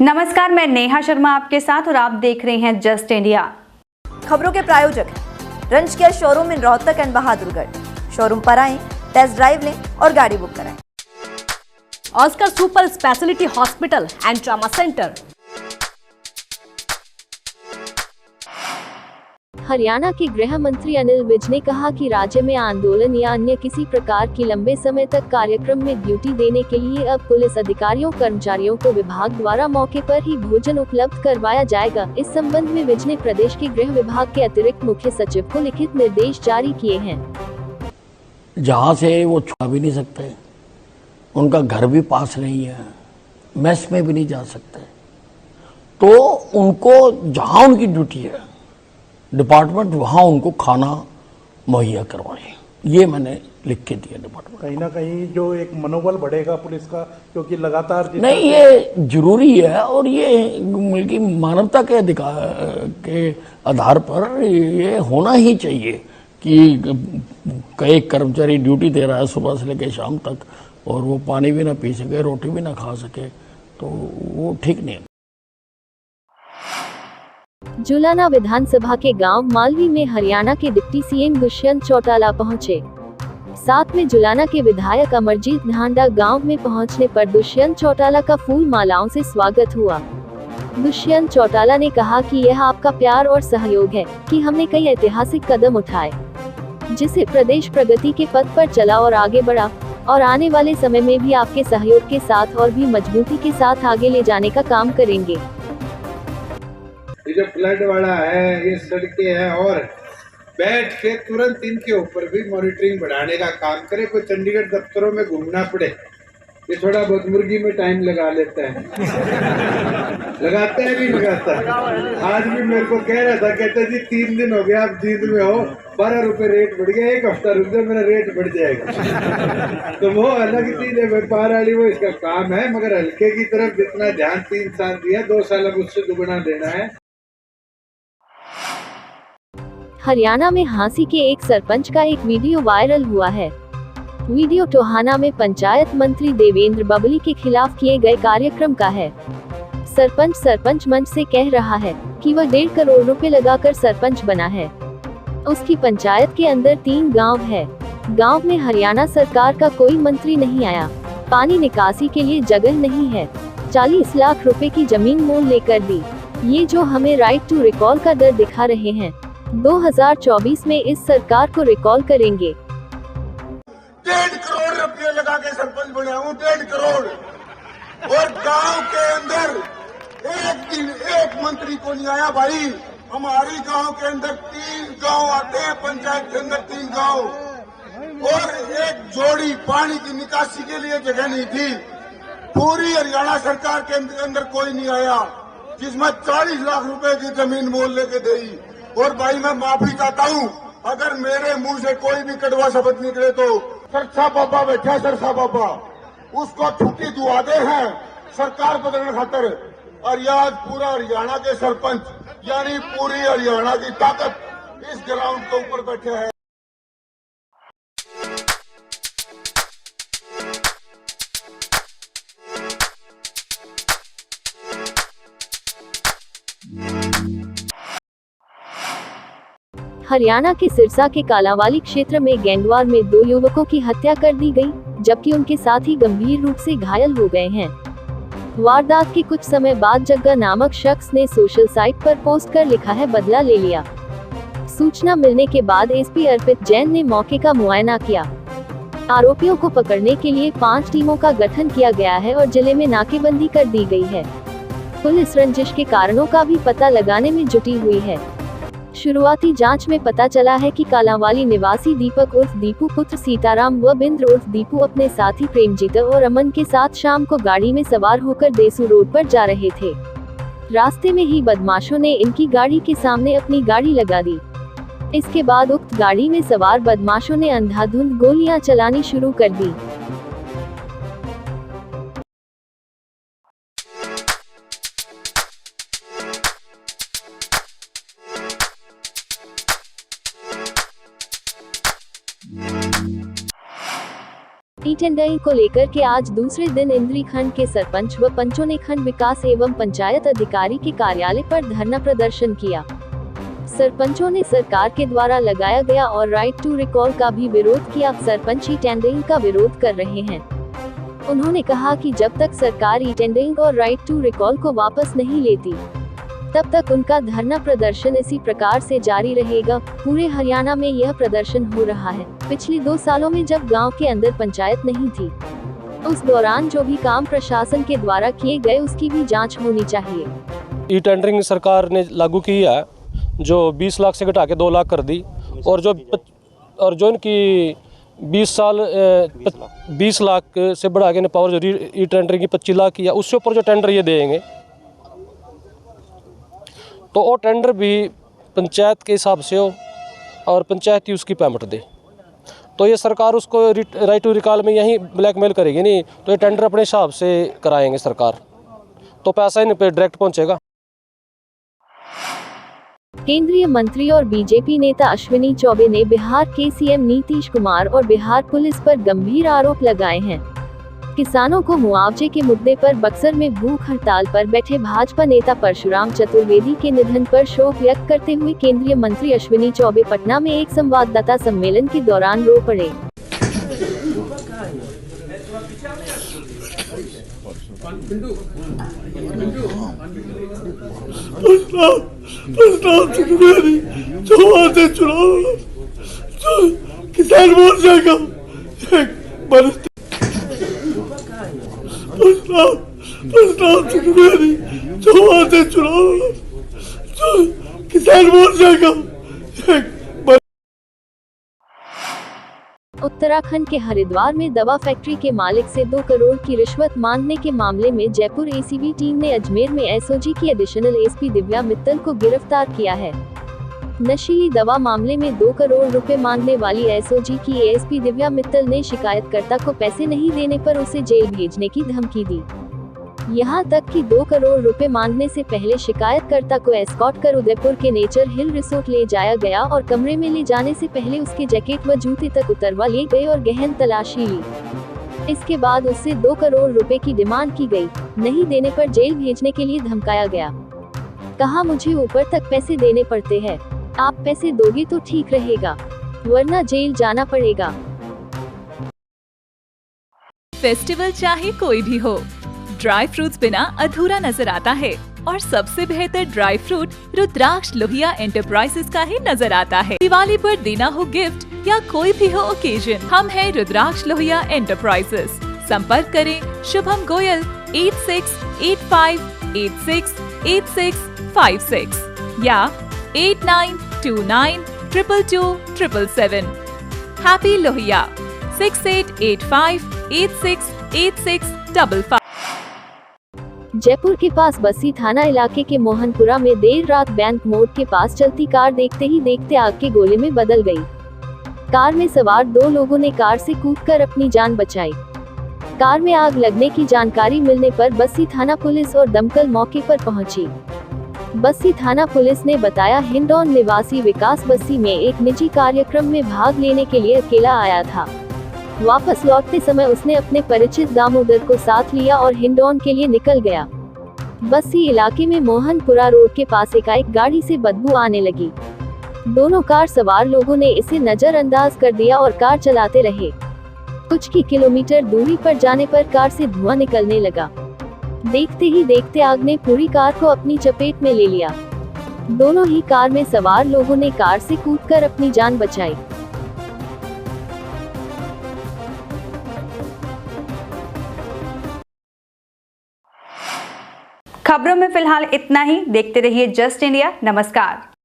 नमस्कार, मैं नेहा शर्मा आपके साथ और आप देख रहे हैं जस्ट इंडिया। खबरों के प्रायोजक हैं रंज care showroom in Rohtak and Bahadurgarh. Showroom पर आएं, टेस्ट ड्राइव लें और गाड़ी बुक कराएं। Oscar super speciality hospital and trauma centre. Haryana के गृह मंत्री अनिल विज ने कहा कि राज्य में आंदोलन या अन्य किसी प्रकार की लंबे समय तक कार्यक्रम में ड्यूटी देने के लिए अब पुलिस अधिकारियों कर्मचारियों को विभाग द्वारा मौके पर ही भोजन उपलब्ध करवाया जाएगा। इस संबंध में विज ने प्रदेश के गृह विभाग के अतिरिक्त मुख्य सचिव को लिखित निर्देश जारी किए हैं। जहाँ से वो छुड़ा भी नहीं सकते, उनका घर भी पास नहीं है, मेस में भी नहीं जा सकते, तो उनको जहाँ उनकी ड्यूटी है डिपार्टमेंट वहाँ उनको खाना मुहैया करवाए। ये मैंने लिख के दिया डिपार्टमेंट। कहीं ना कहीं जो एक मनोबल बढ़ेगा पुलिस का, क्योंकि लगातार नहीं, ये जरूरी है और ये बल्कि मानवता के अधिकार के आधार पर ये होना ही चाहिए कि कई कर्मचारी ड्यूटी दे रहा है सुबह से लेकर शाम तक और वो पानी भी ना पी सके, रोटी भी ना खा सके, तो वो ठीक नहीं है। जुलाना विधानसभा के गांव मालवी में हरियाणा के डिप्टी सीएम दुष्यंत चौटाला पहुंचे। साथ में जुलाना के विधायक अमरजीत ढांडा गांव में पहुंचने पर दुष्यंत चौटाला का फूल मालाओं से स्वागत हुआ। दुष्यंत चौटाला ने कहा कि यह आपका प्यार और सहयोग है कि हमने कई ऐतिहासिक कदम उठाए, जिससे प्रदेश प्रगति के पथ पर चला और आगे बढ़ा, और आने वाले समय में भी आपके सहयोग के साथ और भी मजबूती के साथ आगे ले जाने का काम करेंगे। ये जो फ्लड वाला है, ये सड़कें हैं, और बैठ के तुरंत इनके ऊपर भी मॉनिटरिंग बढ़ाने का काम करे। कोई चंडीगढ़ दफ्तरों में घूमना पड़े, ये थोड़ा बहुत मुर्गी में टाइम लगा लेता है लगाता है नहीं लगाता। आज भी मेरे को कह रहा था, कहते जी 3 दिन हो गया आप जींद में हो, 12 रुपए रेट बढ़ गया, 1 हफ्ता रुक जाओ मेरा रेट बढ़ जाएगा। तो वो अलग चीज है, व्यापार वाली वो इसका काम है, मगर हल्के की तरफ जितना ध्यान 3 साल दिया, 2 साल अब उससे दुगना देना है। हरियाणा में हांसी के एक सरपंच का एक वीडियो वायरल हुआ है। वीडियो टोहाना में पंचायत मंत्री देवेंद्र बबली के खिलाफ किए गए कार्यक्रम का है। सरपंच मंच से कह रहा है कि वह 1.5 करोड़ रुपए लगाकर सरपंच बना है। उसकी पंचायत के अंदर 3 गांव है। गांव में हरियाणा सरकार का कोई मंत्री नहीं आया, पानी निकासी के लिए जगह नहीं है, 40 लाख रुपए की जमीन मोल लेकर दी। ये जो हमें राइट टू रिकॉल का डर दिखा रहे हैं, 2024 में इस सरकार को रिकॉल करेंगे। 1.5 करोड़ रुपये लगा के सरपंच बना हूँ, 1.5 करोड़, और गांव के अंदर एक दिन एक मंत्री को नहीं आया। भाई, हमारी गांव के अंदर 3 गांव आते हैं, पंचायत के अंदर 3 गांव, और एक जोड़ी पानी की निकासी के लिए जगह नहीं थी। पूरी हरियाणा सरकार के अंदर कोई नहीं आया, जिसमें 40 लाख रुपए की जमीन मोल लेके दी। और भाई, मैं माफी चाहता हूँ अगर मेरे मुंह से कोई भी कड़वा शब्द निकले तो। सरसा बाबा बैठा, सरसा बाबा, उसको छुट्टी दुआ दे हैं सरकार बदलने खातर। और आज पूरा हरियाणा के सरपंच यानी पूरी हरियाणा की ताकत इस ग्राउंड के ऊपर बैठे हैं। हरियाणा के सिरसा के कालांवाली क्षेत्र में गैंगवार में 2 युवकों की हत्या कर दी गई, जबकि उनके साथी गंभीर रूप से घायल हो गए हैं। वारदात के कुछ समय बाद जग्गा नामक शख्स ने सोशल साइट पर पोस्ट कर लिखा है, बदला ले लिया। सूचना मिलने के बाद एसपी अर्पित जैन ने मौके का मुआयना किया। आरोपियों को पकड़ने के लिए 5 टीमों का गठन किया गया है और जिले में नाकेबंदी कर दी गई है। पुलिस रंजिश के कारणों का भी पता लगाने में जुटी हुई है। शुरुआती जांच में पता चला है कि कालांवाली निवासी दीपक उर्फ दीपू पुत्र सीताराम व बिंद्र उर्फ दीपू अपने साथी प्रेमजीत और अमन के साथ शाम को गाड़ी में सवार होकर देसू रोड पर जा रहे थे। रास्ते में ही बदमाशों ने इनकी गाड़ी के सामने अपनी गाड़ी लगा दी। इसके बाद उक्त गाड़ी में सवार बदमाशों ने अंधाधुंध गोलियां चलानी शुरू कर दी। ई टेंडरिंग को लेकर के आज दूसरे दिन इंद्री खंड के सरपंच व पंचों ने खंड विकास एवं पंचायत अधिकारी के कार्यालय पर धरना प्रदर्शन किया। सरपंचों ने सरकार के द्वारा लगाया गया और राइट टू रिकॉल का भी विरोध किया। सरपंच ई टेंडरिंग का विरोध कर रहे हैं। उन्होंने कहा कि जब तक सरकार ई टेंडरिंग और राइट टू रिकॉल को वापस नहीं लेती, तब तक उनका धरना प्रदर्शन इसी प्रकार से जारी रहेगा। पूरे हरियाणा में यह प्रदर्शन हो रहा है। पिछले 2 सालों में जब गांव के अंदर पंचायत नहीं थी, उस दौरान जो भी काम प्रशासन के द्वारा किए गए उसकी भी जांच होनी चाहिए। ई टेंडरिंग सरकार ने लागू की है, जो 20 लाख से घटा के 2 लाख कर दी, और जो इनकी 20 लाख से बढ़ा के पावर जो ई टेंडरिंग की 25 लाख की है, उससे ऊपर जो टेंडर ये देंगे तो वो टेंडर भी पंचायत के हिसाब से हो और पंचायत ही उसकी पेमेंट दे। तो ये सरकार उसको राइट टू रिकॉल में यही ब्लैकमेल करेगी नहीं, तो ये टेंडर अपने हिसाब से कराएंगे सरकार, तो पैसा इन पे डायरेक्ट पहुंचेगा। केंद्रीय मंत्री और बीजेपी नेता अश्विनी चौबे ने बिहार के सीएम नीतीश कुमार और बिहार पुलिस पर गंभीर आरोप लगाए हैं। किसानों को मुआवजे के मुद्दे पर बक्सर में भूख हड़ताल पर बैठे भाजपा नेता परशुराम चतुर्वेदी के निधन पर शोक व्यक्त करते हुए केंद्रीय मंत्री अश्विनी चौबे पटना में एक संवाददाता सम्मेलन के दौरान रो पड़े। किसान मोर्चा का किसान मोर्चा का उत्तराखंड के हरिद्वार में दवा फैक्ट्री के मालिक से 2 करोड़ की रिश्वत मांगने के मामले में जयपुर एसीबी टीम ने अजमेर में एसओजी की एडिशनल एसपी दिव्या मित्तल को गिरफ्तार किया है। नशीली दवा मामले में 2 करोड़ रुपए मांगने वाली एसओजी की एएसपी दिव्या मित्तल ने शिकायतकर्ता को पैसे नहीं देने पर उसे जेल भेजने की धमकी दी। यहां तक कि 2 करोड़ रुपए मांगने से पहले शिकायतकर्ता को एस्कॉर्ट कर उदयपुर के नेचर हिल रिसोर्ट ले जाया गया और कमरे में ले जाने से पहले उसके जैकेट व जूते तक उतरवा लिए गए और गहन तलाशी ली। इसके बाद उससे 2 करोड़ रुपए की डिमांड की गई। नहीं देने पर जेल भेजने के लिए धमकाया गया। कहा, मुझे ऊपर तक पैसे देने पड़ते हैं, आप पैसे दोगे तो ठीक रहेगा, वरना जेल जाना पड़ेगा। फेस्टिवल चाहे कोई भी हो, ड्राई फ्रूट्स बिना अधूरा नजर आता है, और सबसे बेहतर ड्राई फ्रूट रुद्राक्ष लोहिया एंटरप्राइजेस का ही नजर आता है। दिवाली पर देना हो गिफ्ट या कोई भी हो ओकेजन, हम हैं रुद्राक्ष लोहिया एंटरप्राइजेस। संपर्क करें शुभम गोयल 8685868656 या 8929227777। हैप्पी लोहिया 6885868655। जयपुर के पास बस्सी थाना इलाके के मोहनपुरा में देर रात बैंक मोड़ के पास चलती कार देखते ही देखते आग के गोले में बदल गई। कार में सवार 2 लोगों ने कार से कूदकर अपनी जान बचाई। कार में आग लगने की जानकारी मिलने पर बस्सी थाना पुलिस और दमकल मौके पर पहुंची। बस्सी थाना पुलिस ने बताया, हिंडौन निवासी विकास बस्सी में एक निजी कार्यक्रम में भाग लेने के लिए अकेला आया था। वापस लौटते समय उसने अपने परिचित दामोदर को साथ लिया और हिंडौन के लिए निकल गया। बस्सी इलाके में मोहनपुरा रोड के पास एकाएक गाड़ी से बदबू आने लगी। दोनों कार सवार लोगों ने इसे नजरअंदाज कर दिया और कार चलाते रहे। कुछ ही किलोमीटर दूरी पर जाने पर कार से धुआं निकलने लगा। देखते ही देखते आग ने पूरी कार को अपनी चपेट में ले लिया। दोनों ही कार में सवार लोगों ने कार से कूदकर अपनी जान बचाई। खबरों में फिलहाल इतना ही। देखते रहिए जस्ट इंडिया। नमस्कार।